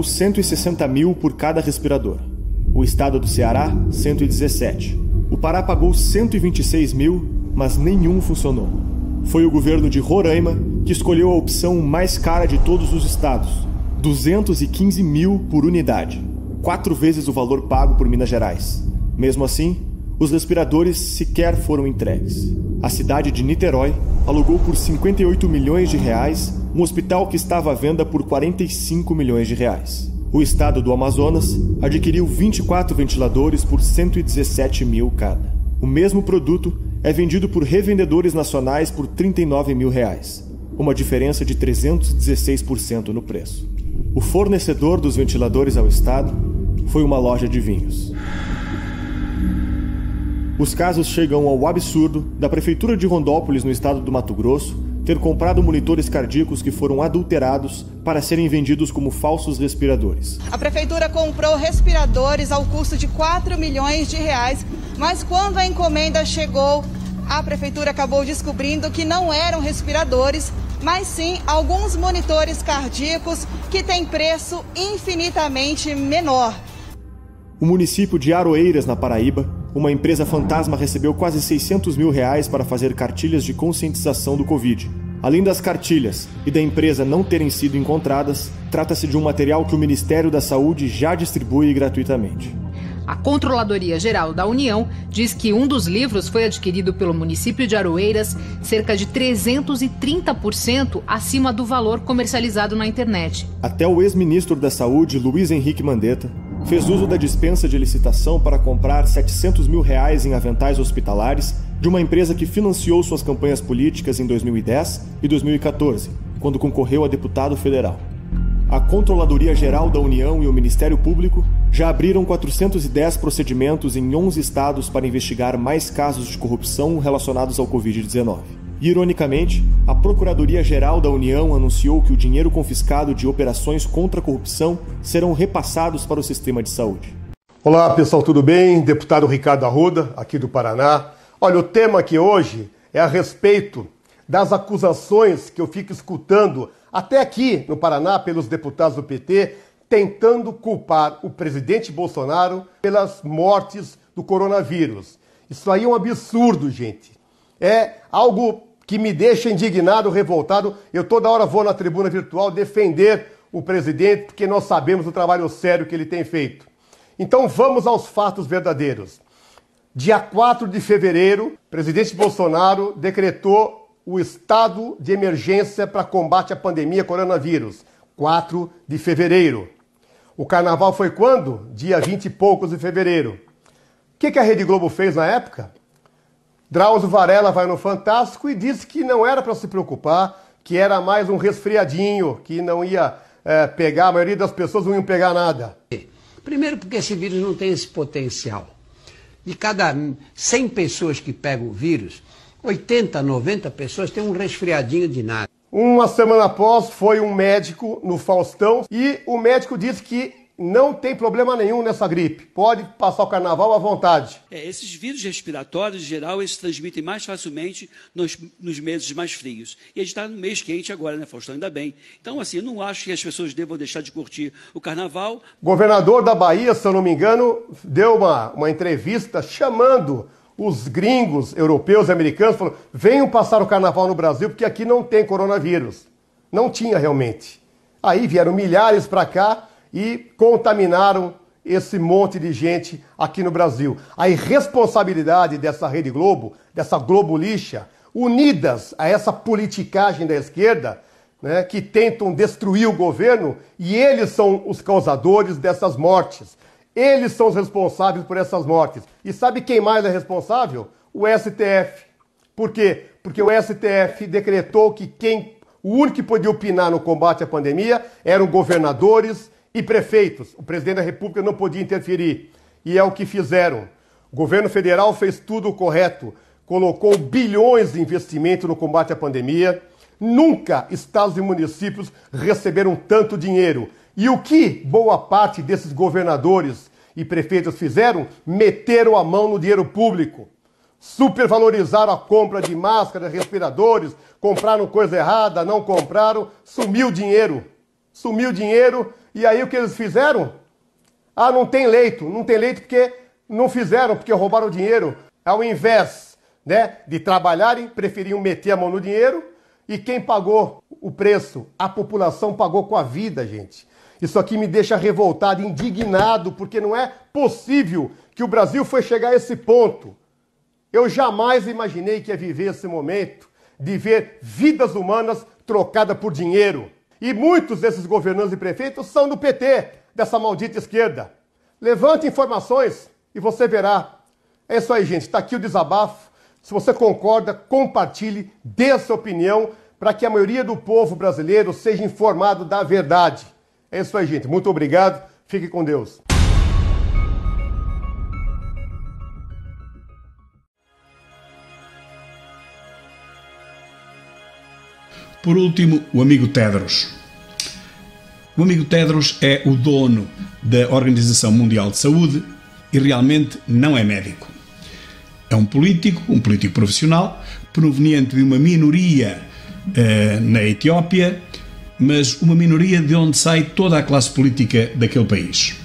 160 mil por cada respirador. O estado do Ceará, 117. O Pará pagou 126 mil, mas nenhum funcionou. Foi o governo de Roraima que escolheu a opção mais cara de todos os estados, 215 mil por unidade, 4 vezes o valor pago por Minas Gerais. Mesmo assim, os respiradores sequer foram entregues. A cidade de Niterói alugou por 58 milhões de reais um hospital que estava à venda por 45 milhões de reais. O estado do Amazonas adquiriu 24 ventiladores por 117 mil cada. O mesmo produto é vendido por revendedores nacionais por 39 mil reais, uma diferença de 316% no preço. O fornecedor dos ventiladores ao estado foi uma loja de vinhos. Os casos chegam ao absurdo da Prefeitura de Rondópolis, no estado do Mato Grosso, ter comprado monitores cardíacos que foram adulterados para serem vendidos como falsos respiradores. A Prefeitura comprou respiradores ao custo de 4 milhões de reais, mas quando a encomenda chegou, a Prefeitura acabou descobrindo que não eram respiradores, mas sim alguns monitores cardíacos que têm preço infinitamente menor. O município de Aroeiras, na Paraíba, uma empresa fantasma recebeu quase 600 mil reais para fazer cartilhas de conscientização do Covid. Além das cartilhas e da empresa não terem sido encontradas, trata-se de um material que o Ministério da Saúde já distribui gratuitamente. A Controladoria Geral da União diz que um dos livros foi adquirido pelo município de Aroeiras cerca de 330% acima do valor comercializado na internet. Até o ex-ministro da Saúde, Luiz Henrique Mandetta, fez uso da dispensa de licitação para comprar 700 mil reais em aventais hospitalares de uma empresa que financiou suas campanhas políticas em 2010 e 2014, quando concorreu a deputado federal. A Controladoria Geral da União e o Ministério Público já abriram 410 procedimentos em 11 estados para investigar mais casos de corrupção relacionados ao Covid-19. Ironicamente, a Procuradoria-Geral da União anunciou que o dinheiro confiscado de operações contra a corrupção serão repassados para o sistema de saúde. Olá pessoal, tudo bem? Deputado Ricardo Arruda, aqui do Paraná. Olha, o tema aqui hoje é a respeito das acusações que eu fico escutando até aqui no Paraná pelos deputados do PT, tentando culpar o presidente Bolsonaro pelas mortes do coronavírus. Isso aí é um absurdo, gente. É algo que me deixa indignado, revoltado. Eu toda hora vou na tribuna virtual defender o presidente, porque nós sabemos o trabalho sério que ele tem feito. Então vamos aos fatos verdadeiros. Dia 4 de fevereiro, o presidente Bolsonaro decretou o estado de emergência para combate à pandemia coronavírus. 4 de fevereiro. O carnaval foi quando? Dia 20 e poucos de fevereiro. O que a Rede Globo fez na época? Drauzio Varela vai no Fantástico e disse que não era para se preocupar, que era mais um resfriadinho, que não ia pegar, a maioria das pessoas não iam pegar nada. Primeiro porque esse vírus não tem esse potencial. De cada 100 pessoas que pegam o vírus, 80, 90 pessoas têm um resfriadinho de nada. Uma semana após, foi um médico no Faustão e o médico disse que não tem problema nenhum nessa gripe. Pode passar o carnaval à vontade. Esses vírus respiratórios, em geral, eles se transmitem mais facilmente nos meses mais frios. E a gente está no mês quente agora, né, Faustão? Ainda bem. Então, assim, eu não acho que as pessoas devam deixar de curtir o carnaval. O governador da Bahia, se eu não me engano, deu uma entrevista chamando os gringos, europeus e americanos, falou: venham passar o carnaval no Brasil, porque aqui não tem coronavírus. Não tinha realmente. Aí vieram milhares para cá e contaminaram esse monte de gente aqui no Brasil. A irresponsabilidade dessa Rede Globo, dessa Globo lixa, unidas a essa politicagem da esquerda, né, que tentam destruir o governo, e eles são os causadores dessas mortes. Eles são os responsáveis por essas mortes. E sabe quem mais é responsável? O STF. Por quê? Porque o STF decretou que o único que podia opinar no combate à pandemia eram governadores e prefeitos. O presidente da República não podia interferir. E é o que fizeram. O governo federal fez tudo o correto. Colocou bilhões de investimento no combate à pandemia. Nunca estados e municípios receberam tanto dinheiro. E o que boa parte desses governadores e prefeitos fizeram? Meteram a mão no dinheiro público. Supervalorizaram a compra de máscaras, respiradores, compraram coisa errada, não compraram, sumiu o dinheiro. Sumiu o dinheiro E aí o que eles fizeram? Ah, não tem leito porque não fizeram, porque roubaram o dinheiro. Ao invés, né, de trabalharem, preferiam meter a mão no dinheiro. E quem pagou o preço? A população pagou com a vida, gente. Isso aqui me deixa revoltado, indignado, porque não é possível que o Brasil foi chegar a esse ponto. Eu jamais imaginei que ia viver esse momento de ver vidas humanas trocadas por dinheiro. E muitos desses governantes e prefeitos são do PT, dessa maldita esquerda. Levante informações e você verá. É isso aí, gente. Está aqui o desabafo. Se você concorda, compartilhe, dê a sua opinião para que a maioria do povo brasileiro seja informado da verdade. É isso aí, gente. Muito obrigado. Fique com Deus. Por último, o amigo Tedros. O amigo Tedros é o dono da Organização Mundial de Saúde e realmente não é médico. É um político profissional, proveniente de uma minoria na Etiópia, mas uma minoria de onde sai toda a classe política daquele país.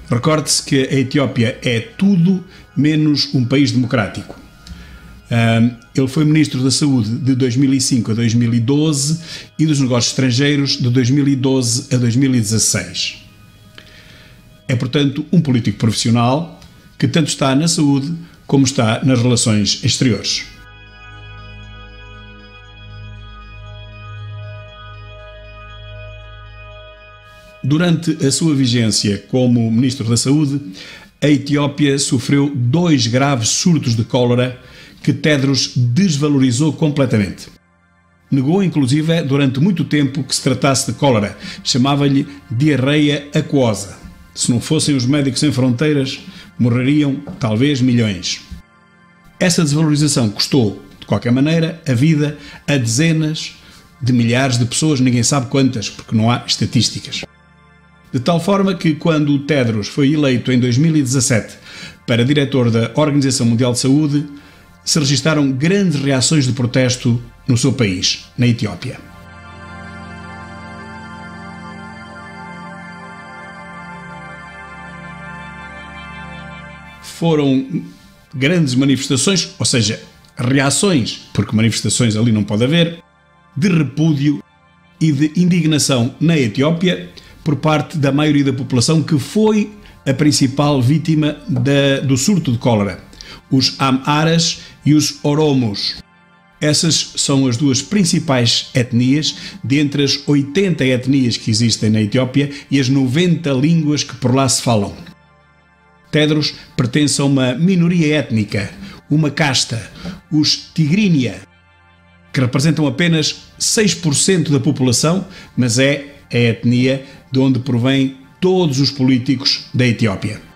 Recorde-se que a Etiópia é tudo menos um país democrático. Ele foi Ministro da Saúde de 2005 a 2012 e dos Negócios Estrangeiros de 2012 a 2016. É, portanto, um político profissional que tanto está na saúde como está nas relações exteriores. Durante a sua vigência como Ministro da Saúde, a Etiópia sofreu 2 graves surtos de cólera que Tedros desvalorizou completamente. Negou, inclusive, durante muito tempo que se tratasse de cólera. Chamava-lhe diarreia aquosa. Se não fossem os Médicos Sem Fronteiras, morreriam talvez milhões. Essa desvalorização custou, de qualquer maneira, a vida a dezenas de milhares de pessoas, ninguém sabe quantas, porque não há estatísticas. De tal forma que, quando o Tedros foi eleito em 2017 para diretor da Organização Mundial de Saúde, se registaram grandes reações de protesto no seu país, na Etiópia. Foram grandes manifestações, ou seja, reações, porque manifestações ali não pode haver, de repúdio e de indignação na Etiópia por parte da maioria da população, que foi a principal vítima do surto de cólera. Os Amharas e os Oromos. Essas são as 2 principais etnias, dentre as 80 etnias que existem na Etiópia e as 90 línguas que por lá se falam. Tedros pertence a uma minoria étnica, uma casta, os Tigrinya, que representam apenas 6% da população, mas é a etnia de onde provém todos os políticos da Etiópia.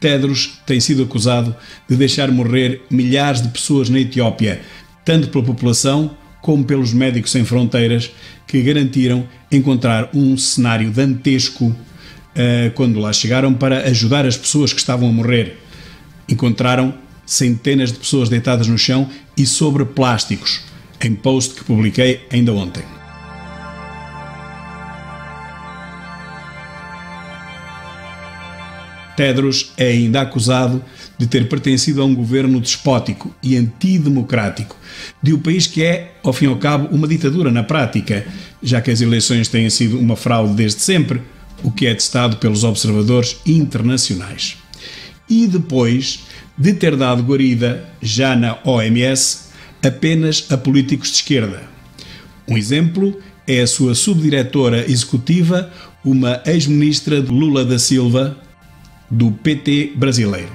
Tedros tem sido acusado de deixar morrer milhares de pessoas na Etiópia, tanto pela população como pelos Médicos Sem Fronteiras, que garantiram encontrar um cenário dantesco quando lá chegaram para ajudar as pessoas que estavam a morrer. Encontraram centenas de pessoas deitadas no chão e sobre plásticos, em post que publiquei ainda ontem. Tedros é ainda acusado de ter pertencido a um governo despótico e antidemocrático de um país que é, ao fim e ao cabo, uma ditadura na prática, já que as eleições têm sido uma fraude desde sempre, o que é atestado pelos observadores internacionais. E depois de ter dado guarida, já na OMS, apenas a políticos de esquerda. Um exemplo é a sua subdiretora executiva, uma ex-ministra de Lula da Silva, do PT brasileiro.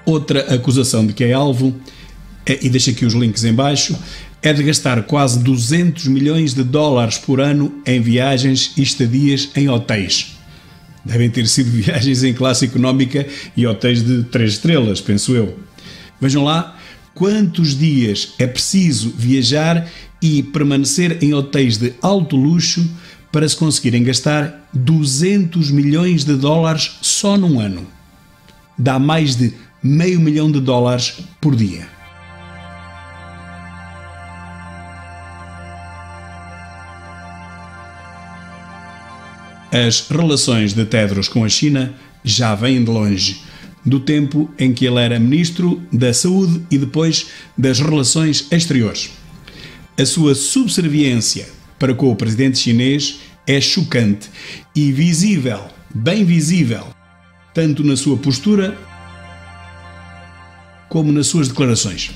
Outra acusação de que é alvo, e deixo aqui os links em baixo, é de gastar quase 200 milhões de dólares por ano em viagens e estadias em hotéis. Devem ter sido viagens em classe económica e hotéis de 3 estrelas, penso eu. Vejam lá quantos dias é preciso viajar e permanecer em hotéis de alto luxo para se conseguirem gastar 200 milhões de dólares só num ano. Dá mais de $500 milhão por dia. As relações de Tedros com a China já vêm de longe, do tempo em que ele era Ministro da Saúde e depois das Relações Exteriores. A sua subserviência para com o presidente chinês é chocante e visível, bem visível, tanto na sua postura como nas suas declarações.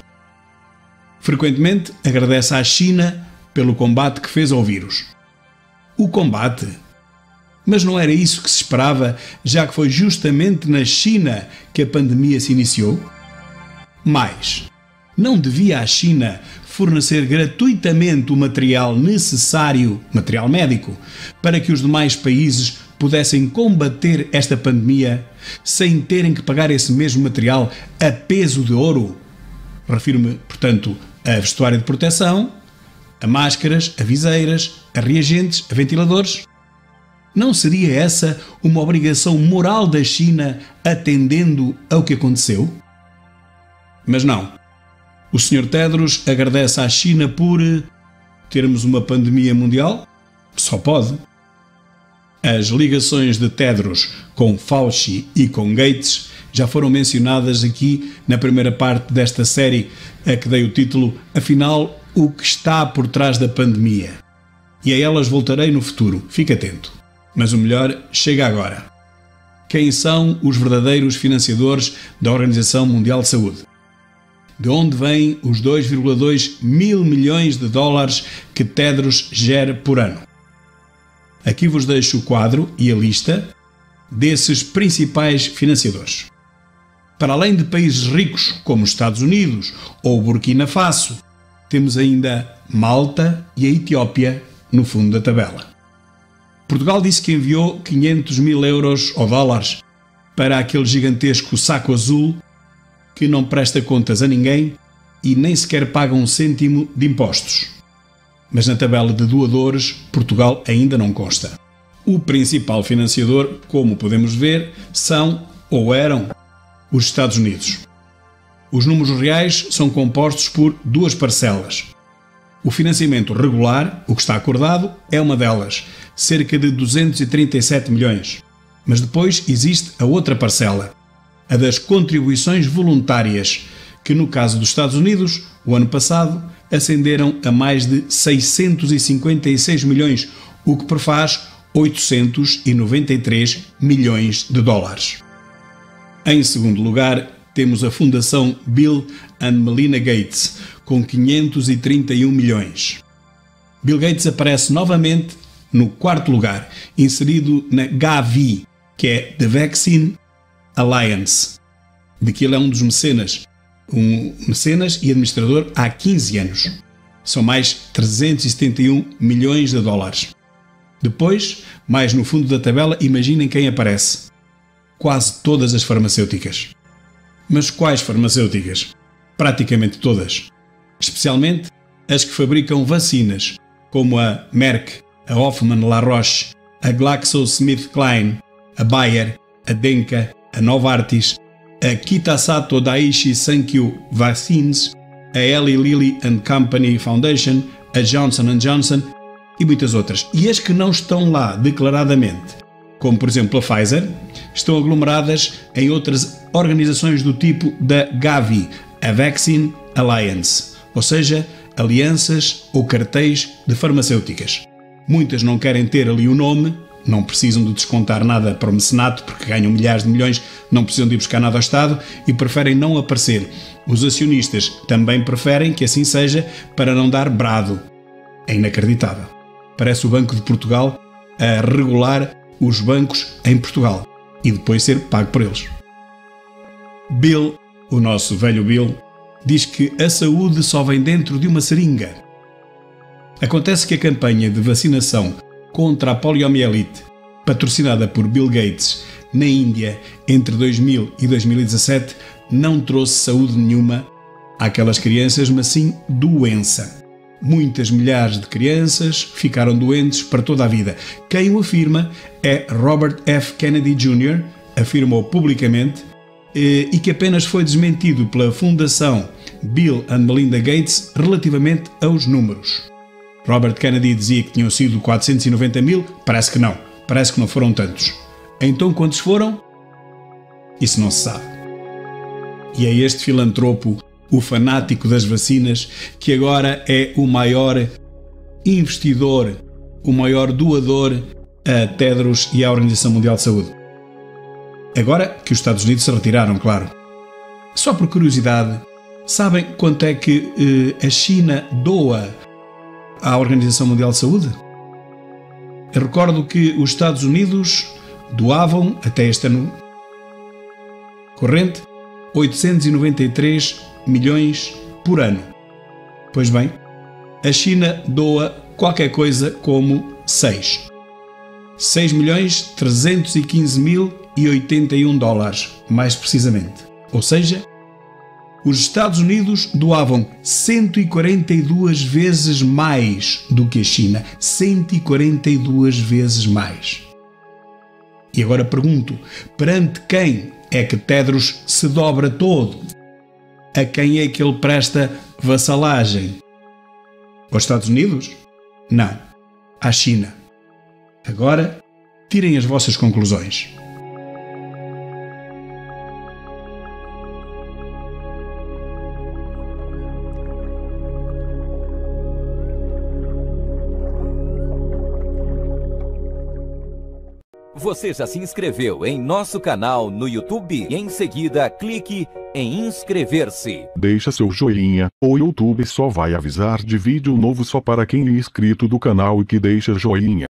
Frequentemente agradece à China pelo combate que fez ao vírus. O combate? Mas não era isso que se esperava, já que foi justamente na China que a pandemia se iniciou? Mais, não devia a China fornecer gratuitamente o material necessário, material médico, para que os demais países pudessem combater esta pandemia sem terem que pagar esse mesmo material a peso de ouro? Refiro-me, portanto, a vestuário de proteção, a máscaras, a viseiras, a reagentes, a ventiladores. Não seria essa uma obrigação moral da China atendendo ao que aconteceu? Mas não. O Sr. Tedros agradece à China por termos uma pandemia mundial? Só pode. As ligações de Tedros com Fauci e com Gates já foram mencionadas aqui na primeira parte desta série, a que dei o título Afinal, o que está por trás da pandemia? E a elas voltarei no futuro, fique atento. Mas o melhor chega agora. Quem são os verdadeiros financiadores da Organização Mundial de Saúde? De onde vêm os 2,2 mil milhões de dólares que Tedros gera por ano? Aqui vos deixo o quadro e a lista desses principais financiadores. Para além de países ricos como os Estados Unidos ou Burkina Faso, temos ainda Malta e a Etiópia no fundo da tabela. Portugal disse que enviou 500 mil euros ou dólares para aquele gigantesco saco azul que não presta contas a ninguém e nem sequer paga um cêntimo de impostos. Mas na tabela de doadores, Portugal ainda não consta. O principal financiador, como podemos ver, são ou eram os Estados Unidos. Os números reais são compostos por duas parcelas. O financiamento regular, o que está acordado, é uma delas, cerca de 237 milhões. Mas depois existe a outra parcela, a das contribuições voluntárias, que no caso dos Estados Unidos, o ano passado, ascenderam a mais de 656 milhões, o que prefaz 893 milhões de dólares. Em segundo lugar, temos a Fundação Bill and Melinda Gates, com 531 milhões. Bill Gates aparece novamente no quarto lugar, inserido na Gavi, que é The Vaccine Alliance, de que ele é um dos mecenas e administrador há 15 anos. São mais 371 milhões de dólares. Depois, mais no fundo da tabela, imaginem quem aparece. Quase todas as farmacêuticas. Mas quais farmacêuticas? Praticamente todas. Especialmente as que fabricam vacinas, como a Merck, a Hoffmann La Roche, a GlaxoSmithKline, a Bayer, a Denka, a Novartis, a Kitasato Daiichi Sankyo Vaccines, a Eli Lilly and Company Foundation, a Johnson & Johnson e muitas outras. E as que não estão lá declaradamente, como por exemplo a Pfizer, estão aglomeradas em outras organizações do tipo da Gavi, a Vaccine Alliance, ou seja, alianças ou cartéis de farmacêuticas. Muitas não querem ter ali o nome, não precisam de descontar nada para o mecenato, porque ganham milhares de milhões, não precisam de ir buscar nada ao Estado e preferem não aparecer. Os acionistas também preferem que assim seja para não dar brado. É inacreditável. Parece o Banco de Portugal a regular os bancos em Portugal e depois ser pago por eles. Bill, o nosso velho Bill, diz que a saúde só vem dentro de uma seringa. Acontece que a campanha de vacinação contra a poliomielite, patrocinada por Bill Gates na Índia entre 2000 e 2017, não trouxe saúde nenhuma àquelas crianças, mas sim doença. Muitas milhares de crianças ficaram doentes para toda a vida. Quem o afirma é Robert F. Kennedy Jr., afirmou publicamente, e que apenas foi desmentido pela Fundação Bill and Melinda Gates relativamente aos números. Robert Kennedy dizia que tinham sido 490 mil, parece que não foram tantos. Então quantos foram? Isso não se sabe. E é este filantropo, o fanático das vacinas, que agora é o maior investidor, o maior doador a Tedros e à Organização Mundial de Saúde. Agora que os Estados Unidos se retiraram, claro. Só por curiosidade, sabem quanto é que a China doa à Organização Mundial de Saúde? Eu recordo que os Estados Unidos doavam, até este ano corrente, 893 milhões por ano. Pois bem, a China doa qualquer coisa como 6.315.081 dólares, mais precisamente. Ou seja, os Estados Unidos doavam 142 vezes mais do que a China. 142 vezes mais. E agora pergunto, perante quem é que Tedros se dobra todo? A quem é que ele presta vassalagem? Aos Estados Unidos? Não. À China. Agora, tirem as vossas conclusões. Você já se inscreveu em nosso canal no YouTube? Em seguida, clique em inscrever-se. Deixa seu joinha, o YouTube só vai avisar de vídeo novo só para quem é inscrito do canal e que deixa joinha.